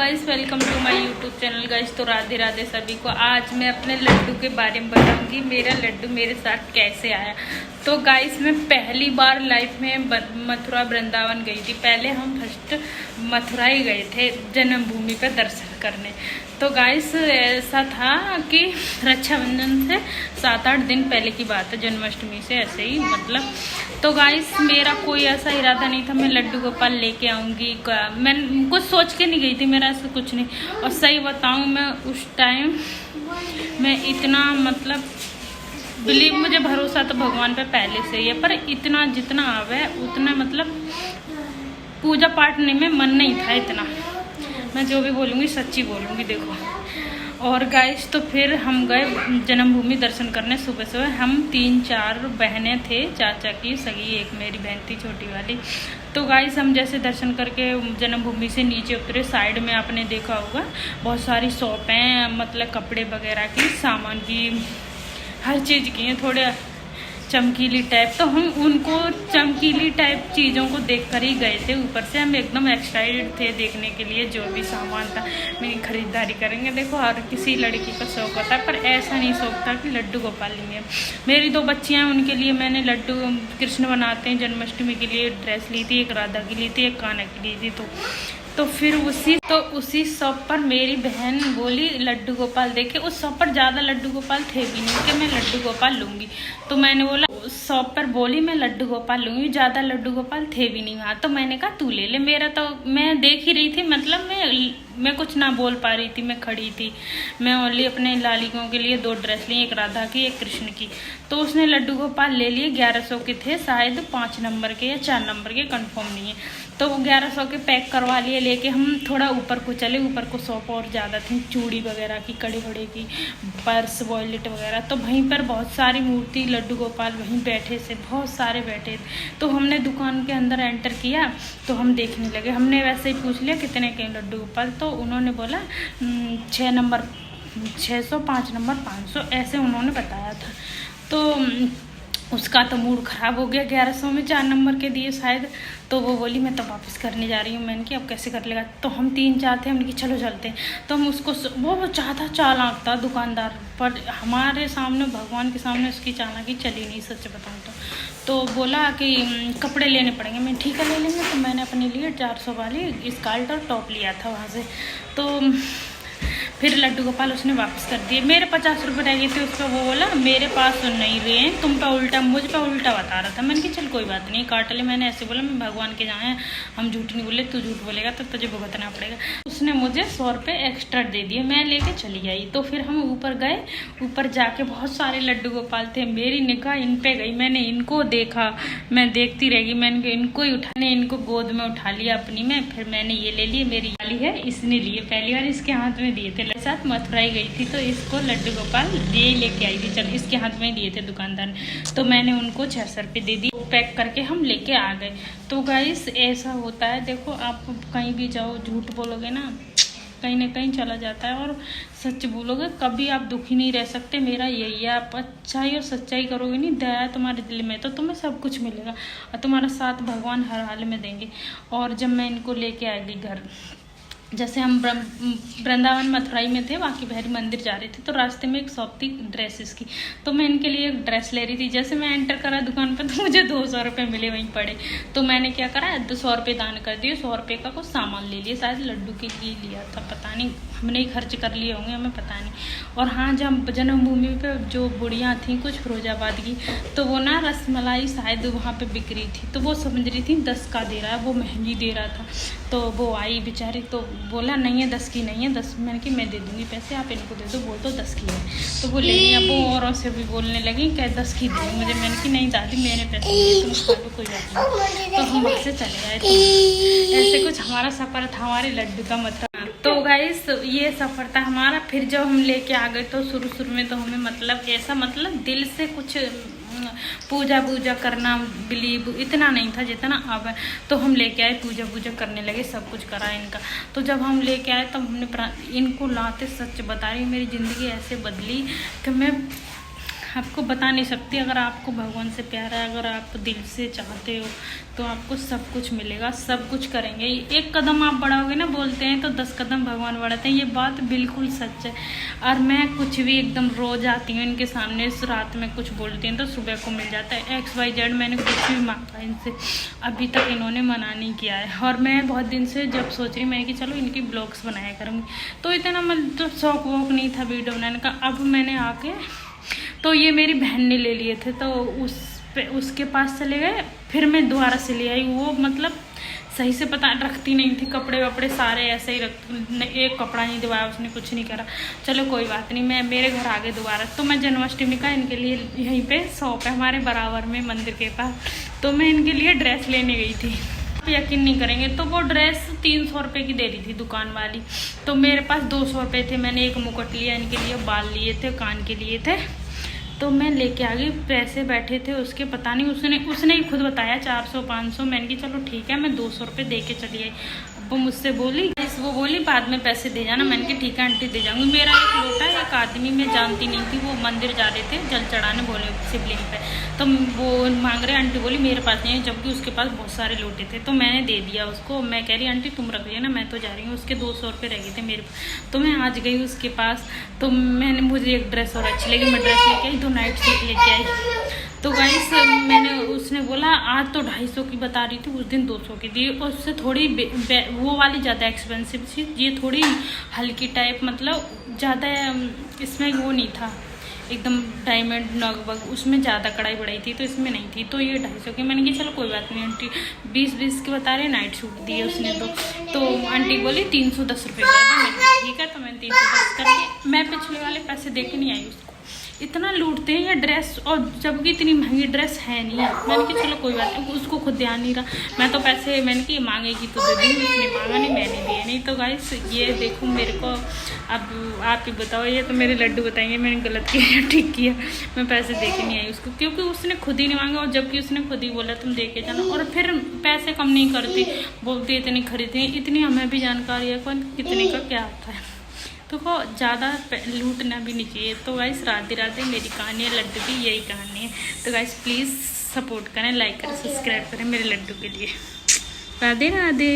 Guys, welcome to my YouTube channel guys. तो राधे राधे सभी को। आज मैं अपने लड्डू के बारे में बताऊंगी, मेरा लड्डू मेरे साथ कैसे आया। तो गाइस, मैं पहली बार लाइफ में मथुरा वृंदावन गई थी। पहले हम फर्स्ट मथुरा ही गए थे जन्मभूमि पे दर्शन करने। तो गाइस, ऐसा था कि रक्षाबंधन से 7-8 दिन पहले की बात है, जन्माष्टमी से ऐसे ही मतलब। तो गाइस, मेरा कोई ऐसा इरादा नहीं था मैं लड्डू गोपाल लेके आऊँगी। मैं कुछ सोच के नहीं गई थी, मेरा ऐसा कुछ नहीं। और सही बताऊँ, मैं उस टाइम मैं इतना मतलब बिलीव, मुझे भरोसा तो भगवान पे पहले से ही है, पर इतना जितना आवे उतना मतलब पूजा पाठ नहीं में मन नहीं था इतना। मैं जो भी बोलूँगी सच्ची बोलूँगी, देखो। और गाइस, तो फिर हम गए जन्मभूमि दर्शन करने। सुबह सुबह हम 3-4 बहनें थे, चाचा की सगी, एक मेरी बहन थी छोटी वाली। तो गाइस, हम जैसे दर्शन करके जन्मभूमि से नीचे उतरे, साइड में आपने देखा होगा बहुत सारी शॉपें, मतलब कपड़े वगैरह की, सामान की, हर चीज़ की हैं, थोड़े चमकीली टाइप। तो हम उनको चमकीली टाइप चीज़ों को देखकर ही गए थे। ऊपर से हम एकदम एक्साइटेड थे देखने के लिए, जो भी सामान था मेरी खरीदारी करेंगे। देखो, हर किसी लड़की का शौक होता है, पर ऐसा नहीं शौक था कि लड्डू गोपाल लेंगे। मेरी 2 बच्चियाँ हैं, उनके लिए मैंने लड्डू कृष्ण बनाते हैं जन्माष्टमी के लिए ड्रेस ली थी, एक राधा की ली थी, एक कान्हा की ली थी। तो फिर उसी शॉप पर मेरी बहन बोली लड्डू गोपाल देखे। उस शॉप पर ज़्यादा लड्डू गोपाल थे भी नहीं कि मैं लड्डू गोपाल लूँगी। तो मैंने बोला, उस शॉप पर बोली मैं लड्डू गोपाल लूँगी, ज़्यादा लड्डू गोपाल थे भी नहीं वहाँ। तो मैंने कहा तू ले ले। मेरा तो मैं देख ही रही थी, मतलब मैं कुछ ना बोल पा रही थी, मैं खड़ी थी। मैं ओनली अपने लालिकों के लिए 2 ड्रेस ली, एक राधा की, एक कृष्ण की। तो उसने लड्डू गोपाल ले लिए। 1100 के थे शायद, 5 नंबर के या 4 नंबर के, कंफर्म नहीं है। तो वो 1100 के पैक करवा लिए। लेके हम थोड़ा ऊपर को चले। ऊपर को शॉप और ज़्यादा थी, चूड़ी वगैरह की, कड़े वड़े की, पर्स, वॉलेट वगैरह। तो वहीं पर बहुत सारी मूर्ति लड्डू गोपाल वहीं बैठे से, बहुत सारे बैठे थे। तो हमने दुकान के अंदर एंटर किया, तो हम देखने लगे। हमने वैसे ही पूछ लिया कितने के लड्डू गोपाल। तो उन्होंने बोला 6 नंबर 600, 5 नंबर 500, ऐसे उन्होंने बताया था। तो उसका तो मूड ख़राब हो गया। 1100 में 4 नंबर के दिए शायद। तो वो बोली मैं तो वापस करने जा रही हूँ। मैंने कि अब कैसे कर लेगा। तो हम 3-4 थे, हमने कि चलो चलते हैं। तो हम उसको, वो ज़्यादा चालाक था दुकानदार, पर हमारे सामने, भगवान के सामने उसकी चालाकी चली नहीं, सच बताऊँ तो बोला कि कपड़े लेने पड़ेंगे। मैं ठीक है ले लेंगे। तो मैंने अपने लिए 400 वाली स्कर्ट और टॉप लिया था वहाँ से। तो फिर लड्डू गोपाल उसने वापस कर दिए। मेरे 50 रुपये रह गए थे उस पर। वो बोला मेरे पास तो नहीं रहे हैं, तुम पे उल्टा, मुझ पे उल्टा बता रहा था। मैंने कहा चल कोई बात नहीं, काट ले। मैंने ऐसे बोला, मैं भगवान के जहाँ हैं, हम झूठ नहीं बोले, तू झूठ बोलेगा तो तुझे भुगतना पड़ेगा। उसने मुझे 100 रुपये एक्स्ट्रा दे दिए, मैं लेके चली आई। तो फिर हम ऊपर गए। ऊपर जाके बहुत सारे लड्डू गोपाल थे। मेरी निगाह इन पे गई, मैंने इनको देखा, मैं देखती रह गई। मैंने इनको ही उठाने, इनको गोद में उठा लिया अपनी में। फिर मैंने ये ले लिए, मेरी वाली है, इसने लिए। पहली बार इसके हाथ में दिए थे, साथ मथुरा ही गई थी, तो इसको लड्डू गोपाल ये लेके आई थी। चल, इसके हाथ में दिए थे दुकानदार ने। तो मैंने उनको 600 रुपये दे दी। पैक करके हम लेके आ गए। तो गाइस, ऐसा होता है, देखो आप कहीं भी जाओ, झूठ बोलोगे ना कहीं चला जाता है, और सच बोलोगे कभी आप दुखी नहीं रह सकते। मेरा यही है, आप अच्छाई और सच्चाई करोगे नहीं, दया तुम्हारे दिल में, तो तुम्हें सब कुछ मिलेगा और तुम्हारा साथ भगवान हर हाल में देंगे। और जब मैं इनको लेके आ गई घर, जैसे हम वृंदावन मथुराई में थे, बाकी बिहारी मंदिर जा रहे थे, तो रास्ते में एक शॉप थी ड्रेसेस की। तो मैं इनके लिए एक ड्रेस ले रही थी। जैसे मैं एंटर करा दुकान पर, तो मुझे 200 रुपये मिले वहीं पड़े। तो मैंने क्या करा, 100 रुपये दान कर दिए। 100 रुपये का कुछ सामान ले लिया, शायद लड्डू के लिए लिया था, पता नहीं, हमने ही खर्च कर लिए होंगे, हमें पता नहीं। और हाँ, जब जन्मभूमि पे जो बुढ़ियाँ थी कुछ फिरोजाबाद की, तो वो ना रसमलाई शायद वहाँ पे बिक रही थी। तो वो समझ रही थी 10 का दे रहा है, वो महंगी दे रहा था। तो वो आई बेचारी, तो बोला नहीं है 10 की नहीं है, 10। मैंने कि मैं दे दूँगी पैसे, आप इनको दे दो। बोल तो 10 की है। तो वो ले गई। अब वो औरों से भी बोलने लगी क्या 10 की दी मुझे। मैंने कि नहीं दादी, मेरे पैसे तुम खा लो, कोई बात नहीं। तो हम वहाँ से चले आए। तो ऐसे कुछ हमारा सफ़र था हमारे लड्डू का मतलब। तो गाइस, ये सफ़र था हमारा। फिर जब हम लेके आ गए, तो शुरू में तो हमें मतलब ऐसा, मतलब दिल से कुछ पूजा करना, बिलीव इतना नहीं था जितना अब है। तो हम लेके आए, पूजा करने लगे, सब कुछ करा इनका। तो जब हम लेके आए, तब हमने इनको लाते, सच बता रही, मेरी ज़िंदगी ऐसे बदली कि मैं आपको बता नहीं सकती। अगर आपको भगवान से प्यार है, अगर आप दिल से चाहते हो तो आपको सब कुछ मिलेगा, सब कुछ करेंगे। एक कदम आप बढ़ाओगे ना, बोलते हैं तो 10 कदम भगवान बढ़ाते हैं, ये बात बिल्कुल सच है। और मैं कुछ भी एकदम रोज आती हूँ इनके सामने, रात में कुछ बोलती हैं तो सुबह को मिल जाता है। XYZ मैंने कुछ भी मांगा इनसे, अभी तक इन्होंने मना नहीं किया है। और मैं बहुत दिन से जब सोच रही मैं कि चलो इनकी ब्लॉग्स बनाया करूँगी, तो इतना मतलब शौक वौक नहीं था वीडियो बनाने का। अब मैंने आके तो ये मेरी बहन ने ले लिए थे, तो उसके पास चले गए, फिर मैं दोबारा से ले आई। वो मतलब सही से पता रखती नहीं थी, कपड़े वपड़े सारे ऐसे ही एक कपड़ा नहीं दिवाया उसने, कुछ नहीं करा। चलो कोई बात नहीं, मैं मेरे घर आ गए दोबारा। तो मैं जन्माष्टमी का इनके लिए यहीं पे शॉप है हमारे बराबर में मंदिर के पास, तो मैं इनके लिए ड्रेस लेने गई थी। आप यकीन नहीं करेंगे, तो वो ड्रेस 300 रुपये की दे रही थी दुकान वाली, तो मेरे पास 200 रुपये थे। मैंने एक मुकुट लिया इनके लिए, बाल लिए थे, कान के लिए थे, तो मैं लेके आ गई। पैसे बैठे थे उसके, पता नहीं उसने ही खुद बताया 400-500। मैंने की चलो ठीक है, मैं 200 रुपये दे के चली आई। वो मुझसे बोली, वो बोली बाद में पैसे दे जाना। मैंने कहा ठीक है आंटी दे जाऊँगी। मेरा एक लोटा, एक आदमी मैं जानती नहीं थी, वो मंदिर जा रहे थे जल चढ़ाने, बोले शिवलिंग पे, तो वो मांग रहे। आंटी बोली मेरे पास नहीं है, जबकि उसके पास बहुत सारे लोटे थे, तो मैंने दे दिया उसको। मैं कह रही आंटी तुम रख लिया ना, मैं तो जा रही हूँ। उसके 200 रुपये रह गए थे मेरे पास, तो मैं आज गई उसके पास। तो मुझे एक ड्रेस और अच्छी लगी, मैं ड्रेस लेके आई, 2 नाइट सूट लेके आई। तो गाइस उसने बोला आज तो 250 की बता रही थी, उस दिन 200 की दी। और उससे थोड़ी वो वाली ज़्यादा एक्सपेंसिव थी, ये थोड़ी हल्की टाइप, मतलब ज़्यादा इसमें वो नहीं था एकदम डायमंड नगबग, उसमें ज़्यादा कढ़ाई बढ़ाई थी, तो इसमें नहीं थी। तो ये 250 की। मैंने कहा चलो कोई बात नहीं आंटी, 20-20 के बता रहे, नाइट सूट दिए उसने। तो आंटी बोली 310 रुपये कर दो। ठीक है, तो मैंने 310 करके, मैं पिछले वाले पैसे दे के नहीं आई उसको। इतना लूटते हैं ये ड्रेस, और जबकि इतनी महंगी ड्रेस है नहीं। मैंने कहा चलो कोई बात नहीं, उसको खुद ध्यान नहीं रहा। मैं तो पैसे मैंने कि मांगेगी तो दे दूँगी, उसने मांगा नहीं, मैंने दिए नहीं। तो गाइस ये देखो मेरे को, अब आप ही बताओ, ये तो मेरे लड्डू बताएंगे मैंने गलत किया या ठीक किया। मैं पैसे दे के नहीं आई उसको, क्योंकि उसने खुद ही नहीं मांगा, और जबकि उसने खुद ही बोला तुम दे के जाना। और फिर पैसे कम नहीं करती, बोलती इतनी खरीदती, इतनी हमें भी जानकारी है कौन कितने का क्या होता है। तो को ज़्यादा लूटना भी नहीं चाहिए। तो गाइस राधे राधे, मेरी कहानी है, लड्डू की यही कहानी है। तो गाइस प्लीज़ सपोर्ट करें, लाइक करें, सब्सक्राइब करें मेरे लड्डू के लिए। राधे राधे।